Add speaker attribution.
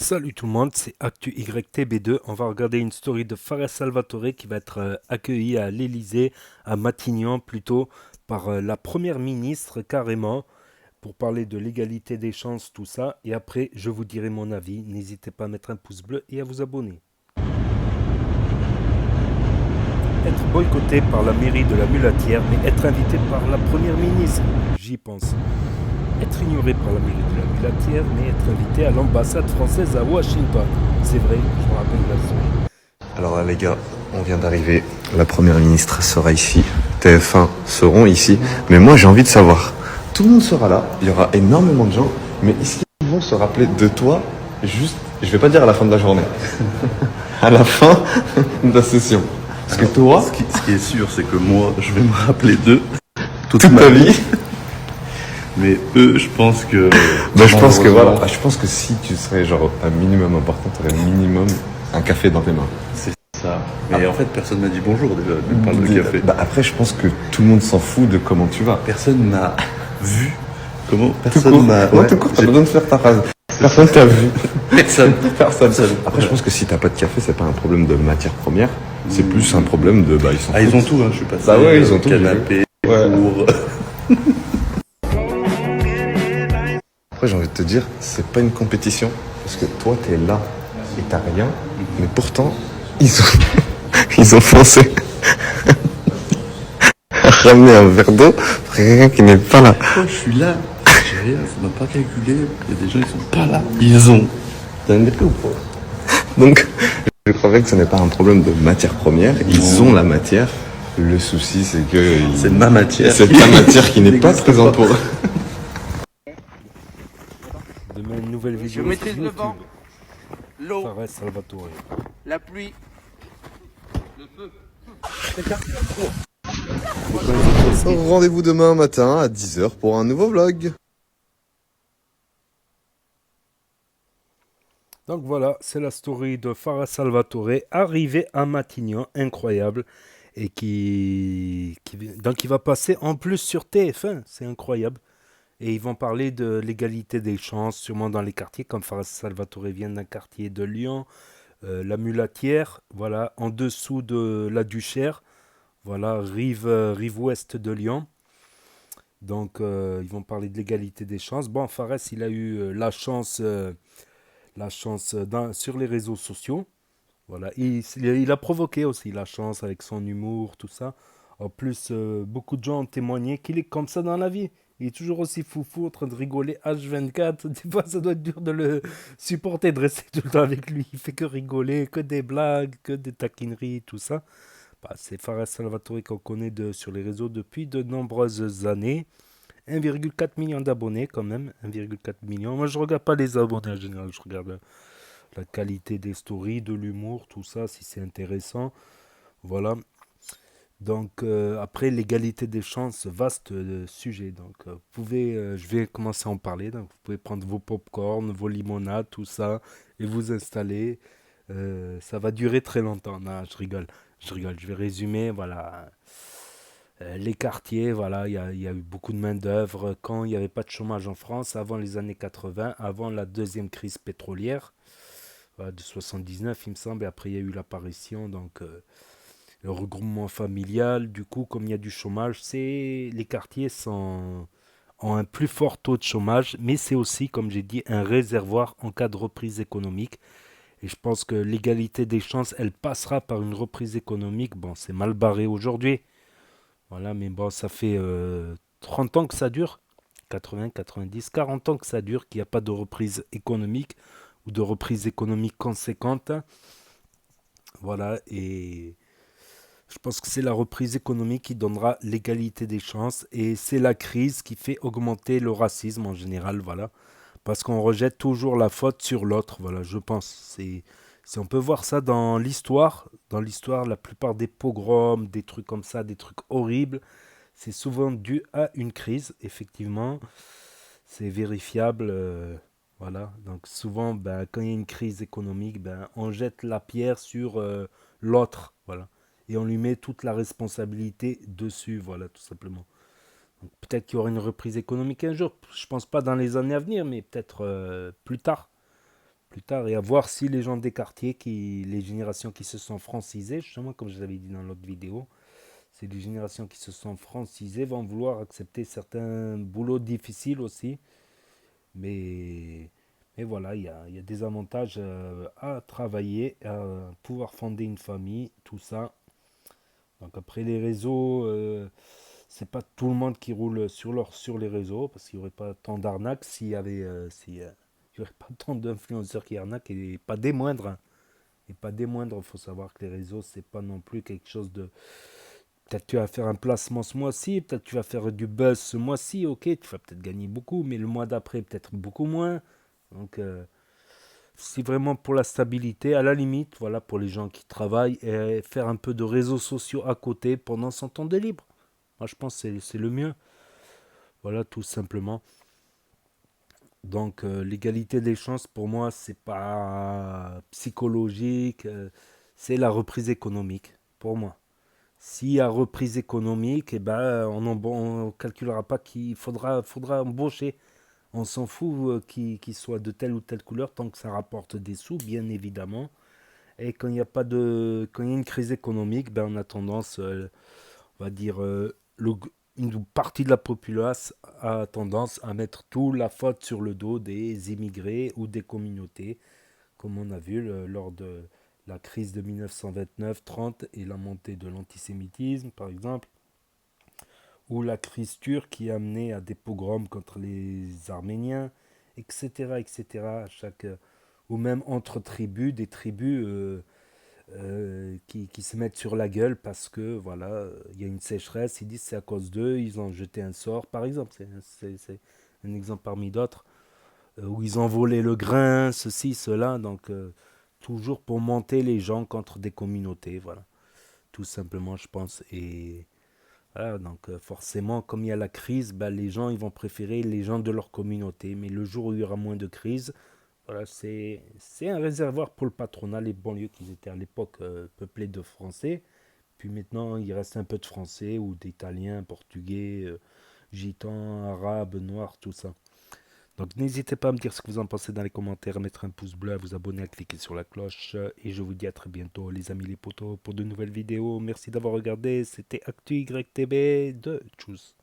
Speaker 1: Salut tout le monde, c'est Actu YTB2. On va regarder une story de Fares Salvatore qui va être accueilli à l'Elysée, à Matignon plutôt, par la première ministre carrément, pour parler de l'égalité des chances, tout ça. Et après, je vous dirai mon avis. N'hésitez pas à mettre un pouce bleu et à vous abonner. Être boycotté par la mairie de la Mulatière, mais être invité par la première ministre, j'y pense. Être ignoré par la mairie de la Mulatière, mais être invité à l'ambassade française à Washington. C'est vrai, je me rappelle la story.
Speaker 2: Alors là les gars, on vient d'arriver, la première ministre sera ici, TF1 seront ici, mais moi j'ai envie de savoir, tout le monde sera là, il y aura énormément de gens, mais est-ce qu'ils vont se rappeler de toi juste, je vais pas dire à la fin de la journée, à la fin de la session. Parce que toi,
Speaker 3: Ce qui est sûr, c'est que moi, je vais me rappeler d'eux toute
Speaker 2: toute
Speaker 3: ma
Speaker 2: ta
Speaker 3: vie.
Speaker 2: vie,
Speaker 3: Mais eux, je pense que.
Speaker 2: je pense que
Speaker 3: malheureusement,
Speaker 2: voilà, je pense que si tu serais genre un minimum important, tu aurais minimum un café dans tes mains.
Speaker 3: c'est ça. Mais en fait, personne m'a dit bonjour déjà. Tu me parles de café.
Speaker 2: Bah après je pense que tout le monde s'en fout de comment tu vas.
Speaker 3: Personne n'a vu comment.
Speaker 2: Tout
Speaker 3: Personne
Speaker 2: court.
Speaker 3: m'a.
Speaker 2: Non,
Speaker 3: Ouais,
Speaker 2: tout court, t'as
Speaker 3: j'ai-
Speaker 2: besoin de faire ta phrase. Personne t'a vu.
Speaker 3: Personne.
Speaker 2: Personne. Après, je pense que si t'as pas de café, c'est pas un problème de matière première. C'est plus un problème de, bah, ils s'en
Speaker 3: Ah, ils
Speaker 2: foutent.
Speaker 3: ont tout, hein. Je suis passé.
Speaker 2: Bah ouais, ils ont tout,
Speaker 3: Canapé,
Speaker 2: Ouais.
Speaker 3: four.
Speaker 2: Après, j'ai envie de te dire, c'est pas une compétition. Parce que toi, t'es là et t'as rien. Mais pourtant, ils ont, ils ont pensé à ramener un verre d'eau pour quelqu'un qui n'est pas là.
Speaker 3: Oh, je suis là. J'ai rien. Ça m'a pas calculé. Il y a des gens, ils sont pas là. Ils ont. T'as un ou pas?
Speaker 2: Donc, je croirais que ce n'est pas un problème de matière première. Ils ont la matière. Le souci, c'est que
Speaker 3: C'est ma matière.
Speaker 2: c'est ta matière qui n'est pas
Speaker 3: n'existe
Speaker 2: présente
Speaker 3: pas.
Speaker 2: pour eux.
Speaker 1: Demain, une nouvelle
Speaker 4: Je
Speaker 1: vidéo
Speaker 4: maîtrise
Speaker 1: sur
Speaker 4: le
Speaker 1: YouTube.
Speaker 4: vent, l'eau,
Speaker 1: Fares Salvatore.
Speaker 4: la pluie, le feu.
Speaker 2: Rendez-vous demain matin à 10h pour un nouveau vlog.
Speaker 1: Donc voilà, c'est la story de Fares Salvatore, arrivé à Matignon, incroyable, et donc il va passer en plus sur TF1, c'est incroyable. Et ils vont parler de l'égalité des chances, sûrement dans les quartiers, comme Fares Salvatore vient d'un quartier de Lyon, la Mulatière, voilà, en dessous de la Duchère, voilà, rive ouest de Lyon. Donc ils vont parler de l'égalité des chances. Bon, Fares, il a eu la chance sur les réseaux sociaux. Voilà, il a provoqué aussi la chance avec son humour, tout ça. En plus, beaucoup de gens ont témoigné qu'il est comme ça dans la vie. Il est toujours aussi foufou, en train de rigoler H24. Des fois, ça doit être dur de le supporter, de rester tout le temps avec lui. Il fait que rigoler, que des blagues, que des taquineries, tout ça. Bah, c'est Fares Salvatore qu'on connaît sur les réseaux depuis de nombreuses années. 1,4 million d'abonnés quand même, 1,4 million. Moi je regarde pas les abonnés en général, je regarde la qualité des stories, de l'humour, tout ça, si c'est intéressant. Voilà. Donc après l'égalité des chances, vaste sujet. Donc je vais commencer à en parler. Donc vous pouvez prendre vos pop-corn, vos limonades, tout ça, et vous installer. Ça va durer très longtemps. Non, je rigole, je rigole. Je vais résumer. Voilà. Les quartiers, voilà, il y a eu beaucoup de main-d'œuvre quand il n'y avait pas de chômage en France, avant les années 80, avant la deuxième crise pétrolière, voilà, de 79, il me semble, et après il y a eu l'apparition, donc le regroupement familial. Du coup, comme il y a du chômage, les quartiers ont un plus fort taux de chômage, mais c'est aussi, comme j'ai dit, un réservoir en cas de reprise économique. Et je pense que l'égalité des chances, elle passera par une reprise économique. Bon, c'est mal barré aujourd'hui. Voilà, mais bon, ça fait 30 ans que ça dure. 80, 90, 40 ans que ça dure, qu'il n'y a pas de reprise économique ou de reprise économique conséquente. Voilà, et je pense que c'est la reprise économique qui donnera l'égalité des chances et c'est la crise qui fait augmenter le racisme en général, voilà. Parce qu'on rejette toujours la faute sur l'autre, voilà, je pense. On peut voir ça dans l'histoire, la plupart des pogroms, des trucs comme ça, des trucs horribles, c'est souvent dû à une crise, effectivement. C'est vérifiable. Voilà. Donc souvent, ben, quand il y a une crise économique, ben, on jette la pierre sur l'autre. Voilà. Et on lui met toute la responsabilité dessus. Voilà, tout simplement. Donc, peut-être qu'il y aura une reprise économique un jour. Je pense pas dans les années à venir, mais peut-être plus tard. plus tard, et à voir si les gens des quartiers, les générations qui se sont francisées, justement comme je l'avais dit dans l'autre vidéo, c'est les générations qui se sont francisées vont vouloir accepter certains boulots difficiles aussi. Mais, mais voilà, il y a des avantages à travailler, à pouvoir fonder une famille, tout ça. Donc après les réseaux, c'est pas tout le monde qui roule sur les réseaux, parce qu'il n'y aurait pas tant d'arnaques il y aurait pas tant d'influenceurs qui arnaquent, et pas des moindres, hein. Et pas des moindres, il faut savoir que les réseaux, c'est pas non plus quelque chose de... Peut-être tu vas faire un placement ce mois-ci, peut-être tu vas faire du buzz ce mois-ci, ok, tu vas peut-être gagner beaucoup, mais le mois d'après, peut-être beaucoup moins. Donc, c'est vraiment pour la stabilité, à la limite, voilà, pour les gens qui travaillent, et faire un peu de réseaux sociaux à côté pendant son temps de libre. Moi, je pense que c'est le mieux. Voilà, tout simplement. Donc, l'égalité des chances, pour moi, c'est pas psychologique, c'est la reprise économique, pour moi. S'il y a reprise économique, eh ben, on calculera pas faudra embaucher. On s'en fout qu'il soit de telle ou telle couleur tant que ça rapporte des sous, bien évidemment. Et quand il y a une crise économique, ben, on a tendance, on va dire, une partie de la populace a tendance à mettre toute la faute sur le dos des immigrés ou des communautés, comme on a vu lors de la crise de 1929-30 et la montée de l'antisémitisme, par exemple, ou la crise turque qui a amené à des pogroms contre les Arméniens, etc., etc. Ou même entre tribus, des tribus qui se mettent sur la gueule parce que voilà, il y a une sécheresse, ils disent c'est à cause d'eux, ils ont jeté un sort, par exemple, c'est un exemple parmi d'autres, où ils ont volé le grain, ceci, cela, donc toujours pour monter les gens contre des communautés, voilà, tout simplement, je pense. Et voilà, donc forcément, comme il y a la crise, bah, les gens ils vont préférer les gens de leur communauté, mais le jour où il y aura moins de crise, voilà, c'est un réservoir pour le patronat, les banlieues qui étaient à l'époque peuplées de Français. Puis maintenant, il reste un peu de Français ou d'Italiens, Portugais, Gitans, Arabes, Noirs, tout ça. Donc n'hésitez pas à me dire ce que vous en pensez dans les commentaires, à mettre un pouce bleu, à vous abonner, à cliquer sur la cloche. Et je vous dis à très bientôt les amis les potos pour de nouvelles vidéos. Merci d'avoir regardé, c'était Actu YTB de Tchuss.